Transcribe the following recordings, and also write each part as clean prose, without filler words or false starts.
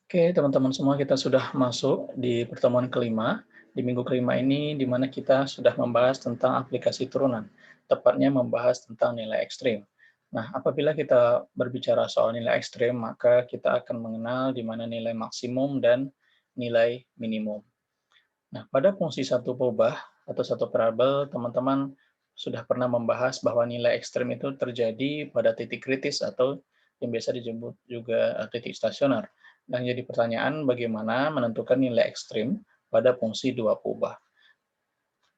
Oke, teman-teman semua, kita sudah masuk di pertemuan kelima, di minggu kelima ini, di mana kita sudah membahas tentang aplikasi turunan, tepatnya membahas tentang nilai ekstrim. Nah, apabila kita berbicara soal nilai ekstrim, maka kita akan mengenal di mana nilai maksimum dan nilai minimum. Nah, pada fungsi satu peubah atau satu variabel, teman-teman sudah pernah membahas bahwa nilai ekstrim itu terjadi pada titik kritis atau yang biasa disebut juga titik stasioner. Dan jadi pertanyaan, bagaimana menentukan nilai ekstrim pada fungsi dua peubah.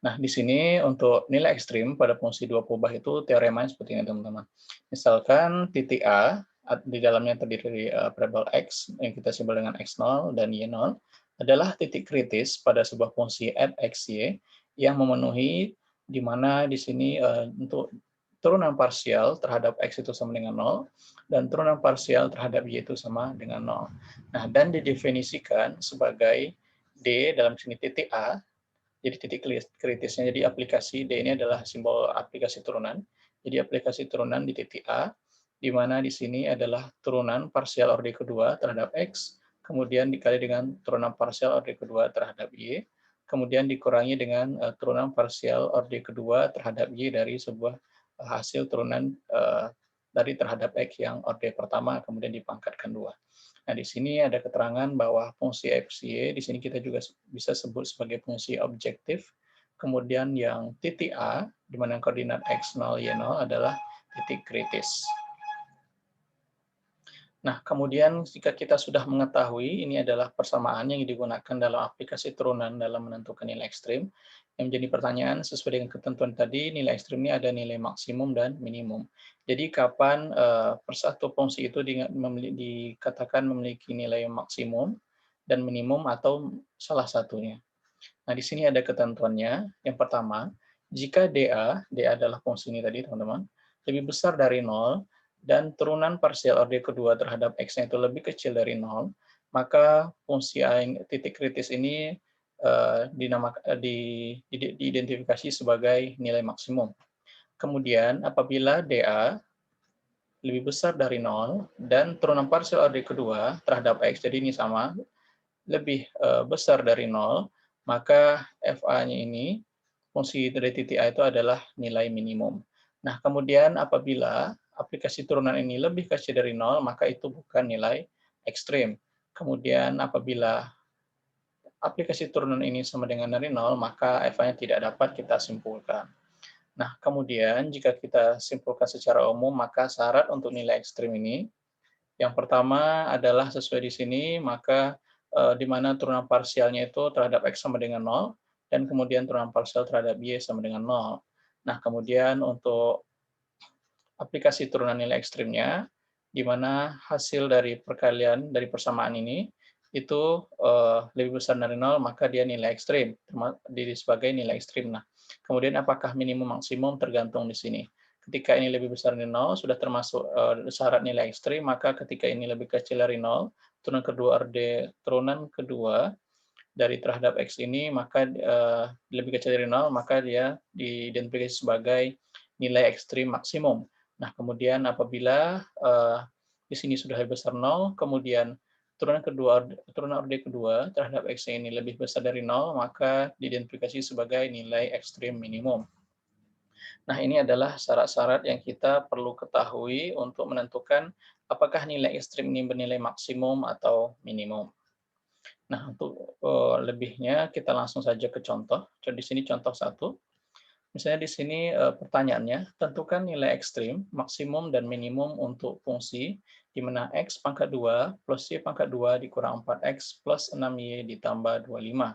Nah, di sini untuk nilai ekstrim pada fungsi dua peubah itu teoremanya seperti ini, teman-teman. Misalkan titik A, di dalamnya terdiri dari variabel X, yang kita simbol dengan X0 dan Y0, adalah titik kritis pada sebuah fungsi f x, y, yang memenuhi di mana di sini untuk turunan parsial terhadap X itu sama dengan 0, dan turunan parsial terhadap Y itu sama dengan 0. Nah, dan didefinisikan sebagai D dalam sini titik A, jadi titik kritisnya, jadi aplikasi D ini adalah simbol aplikasi turunan. Jadi aplikasi turunan di titik A, di mana di sini adalah turunan parsial orde kedua terhadap X, kemudian dikali dengan turunan parsial orde kedua terhadap Y, kemudian dikurangi dengan turunan parsial orde kedua terhadap Y dari sebuah hasil turunan dari terhadap X yang orde pertama, kemudian dipangkatkan 2. Nah, di sini ada keterangan bahwa fungsi FCY, di sini kita juga bisa sebut sebagai fungsi objektif. Kemudian yang titik A, di mana koordinat X0, Y0 adalah titik kritis. Nah, kemudian jika kita sudah mengetahui ini adalah persamaan yang digunakan dalam aplikasi turunan dalam menentukan nilai ekstrim, yang menjadi pertanyaan sesuai dengan ketentuan tadi, nilai ekstrim ini ada nilai maksimum dan minimum. Jadi kapan persatu fungsi itu dikatakan memiliki nilai maksimum dan minimum atau salah satunya. Nah, di sini ada ketentuannya. Yang pertama, jika DA adalah fungsi ini tadi, teman-teman, lebih besar dari 0, dan turunan parsial orde kedua terhadap X-nya itu lebih kecil dari 0, maka fungsi A yang titik kritis ini diidentifikasi sebagai nilai maksimum. Kemudian, apabila DA lebih besar dari 0, dan turunan parsial orde kedua terhadap X, jadi ini sama, lebih besar dari 0, maka FA-nya ini, fungsi dari titik A itu adalah nilai minimum. Nah, kemudian apabila aplikasi turunan ini lebih kecil dari 0, maka itu bukan nilai ekstrim. Kemudian apabila aplikasi turunan ini sama dengan dari 0, maka FA-nya tidak dapat kita simpulkan. Nah, kemudian jika kita simpulkan secara umum, maka syarat untuk nilai ekstrim ini, yang pertama adalah sesuai di sini, maka di mana turunan parsialnya itu terhadap X sama dengan 0, dan kemudian turunan parsial terhadap Y sama dengan 0. Nah, kemudian untuk aplikasi turunan nilai ekstrimnya, di mana hasil dari perkalian dari persamaan ini itu lebih besar dari 0, maka dia nilai ekstrim, diri sebagai nilai ekstrim. Nah, kemudian apakah minimum maksimum tergantung di sini. Ketika ini lebih besar dari 0, sudah termasuk syarat nilai ekstrim, maka ketika ini lebih kecil dari 0, turunan kedua dari terhadap X ini, maka lebih kecil dari 0, maka dia diidentifikasi sebagai nilai ekstrim maksimum. Nah, kemudian apabila di sini sudah lebih besar 0, kemudian turunan orde kedua terhadap X ini lebih besar dari 0, maka diidentifikasi sebagai nilai ekstrim minimum. Nah, ini adalah syarat-syarat yang kita perlu ketahui untuk menentukan apakah nilai ekstrim ini bernilai maksimum atau minimum. Nah, untuk lebihnya kita langsung saja ke contoh. Di sini contoh satu. Misalnya di sini pertanyaannya, tentukan nilai ekstrim, maksimum, dan minimum untuk fungsi di mana X pangkat 2 plus Y pangkat 2 dikurang 4X plus 6Y ditambah 25.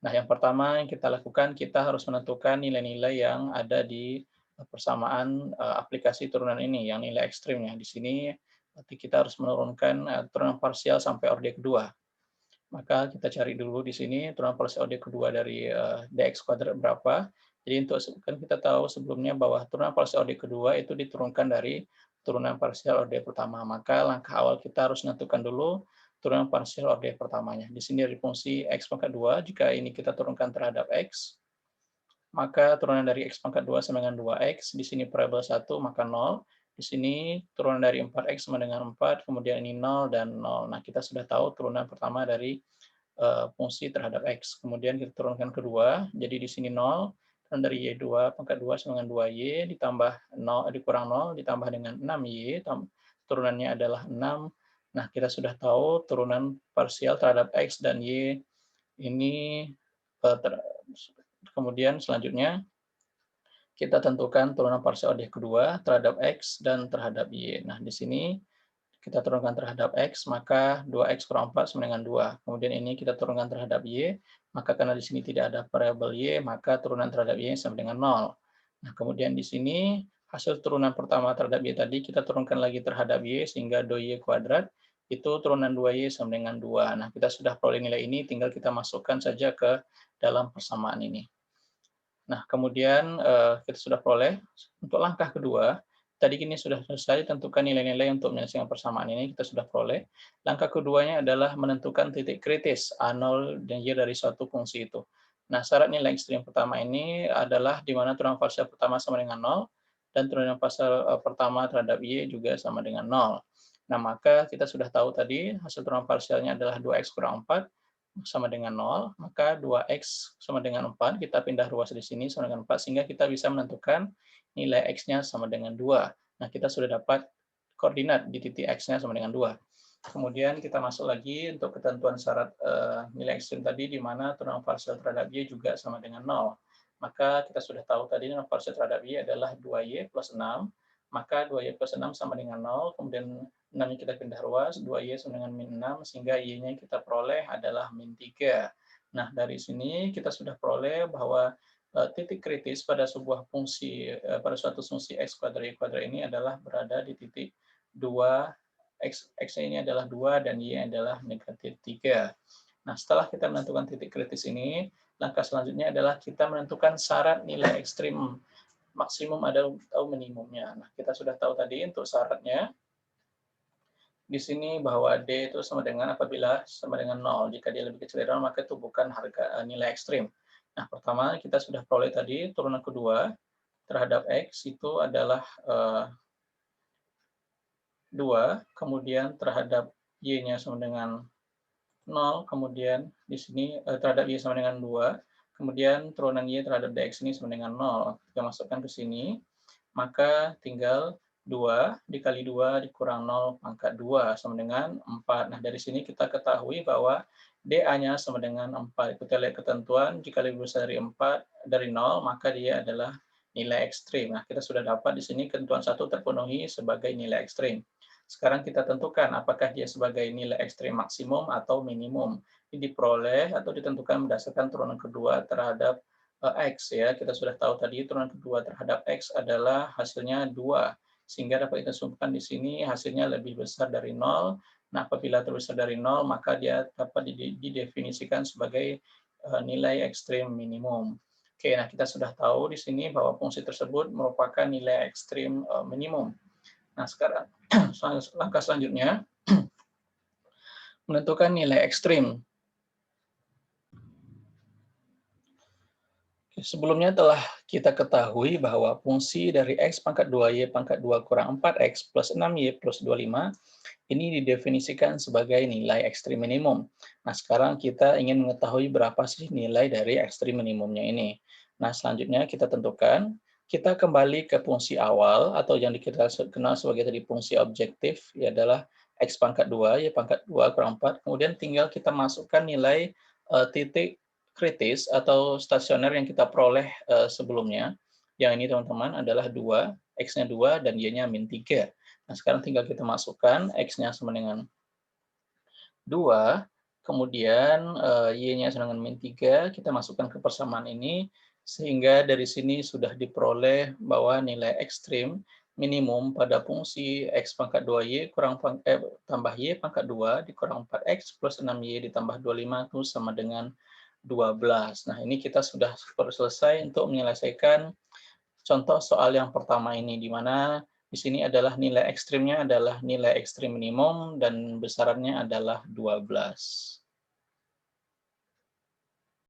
Nah, yang pertama yang kita lakukan, kita harus menentukan nilai-nilai yang ada di persamaan aplikasi turunan ini, yang nilai ekstrimnya. Di sini berarti kita harus menurunkan turunan parsial sampai orde kedua. Maka kita cari dulu di sini turunan parsial orde kedua dari dx kuadrat berapa. Jadi untuk kan kita tahu sebelumnya bahwa turunan parsial orde kedua itu diturunkan dari turunan parsial orde pertama. Maka langkah awal kita harus menentukan dulu turunan parsial orde pertamanya. Di sini dari fungsi x pangkat 2, jika ini kita turunkan terhadap x, maka turunan dari x pangkat 2 sama dengan 2x, di sini variabel 1, maka 0. Di sini turunan dari 4x sama dengan 4, kemudian ini 0 dan 0. Nah, kita sudah tahu turunan pertama dari fungsi terhadap x. Kemudian kita turunkan kedua, jadi di sini 0, dan dari y2 pangkat 2 sama dengan 2y ditambah 0 dikurang 0 ditambah dengan 6y, turunannya adalah 6. Nah, kita sudah tahu turunan parsial terhadap x dan y ini kemudian selanjutnya kita tentukan turunan parsial ODE kedua terhadap x dan terhadap y. Nah, di sini kita turunkan terhadap x, maka 2x kurang 4 sama dengan 2. Kemudian ini kita turunkan terhadap y, maka karena di sini tidak ada variabel y, maka turunan terhadap y sama dengan 0. Nah, kemudian di sini hasil turunan pertama terhadap y tadi kita turunkan lagi terhadap y, sehingga 2y kuadrat, itu turunan 2y sama dengan 2. Nah, kita sudah peroleh nilai ini, tinggal kita masukkan saja ke dalam persamaan ini. Nah, kemudian kita sudah peroleh untuk langkah kedua, tadi ini sudah selesai tentukan nilai-nilai untuk menyelesaikan persamaan ini, kita sudah peroleh. Langkah keduanya adalah menentukan titik kritis A0 dan Y dari suatu fungsi itu. Nah, syarat nilai ekstrim pertama ini adalah di mana turunan parsial pertama sama dengan 0, dan turunan parsial pertama terhadap Y juga sama dengan 0. Nah, maka kita sudah tahu tadi hasil turunan parsialnya adalah 2x kurang 4, sama dengan 0, maka 2x sama dengan 4, kita pindah ruas di sini sama dengan 4, sehingga kita bisa menentukan nilai x-nya sama dengan 2. Nah, kita sudah dapat koordinat di titik x-nya sama dengan 2. Kemudian kita masuk lagi untuk ketentuan syarat nilai ekstrim tadi, di mana turunan parsial terhadap y juga sama dengan 0. Maka kita sudah tahu tadi turunan parsial terhadap y adalah 2y plus 6, maka 2y plus 6 sama dengan 0, kemudian 6-nya kita pindah ruas, 2y sama dengan min 6, sehingga y-nya kita peroleh adalah min 3. Nah, dari sini kita sudah peroleh bahwa titik kritis pada sebuah fungsi, pada suatu fungsi x kuadrat y kuadrat ini adalah berada di titik 2, x ini adalah 2 dan y adalah negatif 3. Nah, setelah kita menentukan titik kritis ini, langkah selanjutnya adalah kita menentukan syarat nilai ekstrim maksimum atau minimumnya. Nah, kita sudah tahu tadi untuk syaratnya, di sini bahwa D itu sama dengan apabila sama dengan 0. Jika dia lebih kecil dari 0, maka itu bukan nilai ekstrim. Nah, pertama kita sudah peroleh tadi, turunan kedua terhadap X itu adalah 2, kemudian terhadap Y-nya sama dengan 0, kemudian di sini terhadap Y sama dengan 2, kemudian turunan Y terhadap DX ini sama dengan 0. Kita masukkan ke sini, maka tinggal 2 dikali 2 dikurang 0 pangkat 2 sama dengan 4. Nah, dari sini kita ketahui bahwa DA-nya sama dengan 4. Kita lihat ketentuan, jika lebih besar dari 4 dari 0, maka dia adalah nilai ekstrim. Nah, kita sudah dapat di sini ketentuan 1 terpenuhi sebagai nilai ekstrim. Sekarang kita tentukan apakah dia sebagai nilai ekstrim maksimum atau minimum. Ini diperoleh atau ditentukan berdasarkan turunan kedua terhadap X ya. Kita sudah tahu tadi turunan kedua terhadap X adalah hasilnya 2. Sehingga dapat kita simpulkan di sini hasilnya lebih besar dari 0. Nah, apabila terbesar dari 0, maka dia dapat didefinisikan sebagai nilai ekstrim minimum. Oke, nah kita sudah tahu di sini bahwa fungsi tersebut merupakan nilai ekstrim minimum. Nah, sekarang langkah selanjutnya menentukan nilai ekstrim. Sebelumnya telah kita ketahui bahwa fungsi dari x pangkat 2y pangkat 2 kurang 4x plus 6y plus 25 ini didefinisikan sebagai nilai ekstrim minimum. Nah, sekarang kita ingin mengetahui berapa sih nilai dari ekstrim minimumnya ini. Nah, selanjutnya kita tentukan, kita kembali ke fungsi awal atau yang kita kenal sebagai tadi fungsi objektif, ya adalah x pangkat 2, y pangkat 2 kurang 4, kemudian tinggal kita masukkan nilai titik kritis atau stasioner yang kita peroleh sebelumnya. Yang ini teman-teman adalah 2, x-nya 2 dan y-nya min 3. Nah, sekarang tinggal kita masukkan x-nya sama dengan 2, kemudian y-nya sama dengan min 3, kita masukkan ke persamaan ini, sehingga dari sini sudah diperoleh bahwa nilai ekstrim minimum pada fungsi x pangkat 2y tambah y pangkat 2 dikurang 4x plus 6y ditambah 25 itu sama dengan 12. Nah, ini kita sudah selesai untuk menyelesaikan contoh soal yang pertama ini, di mana di sini adalah nilai ekstrimnya adalah nilai ekstrim minimum dan besarannya adalah 12.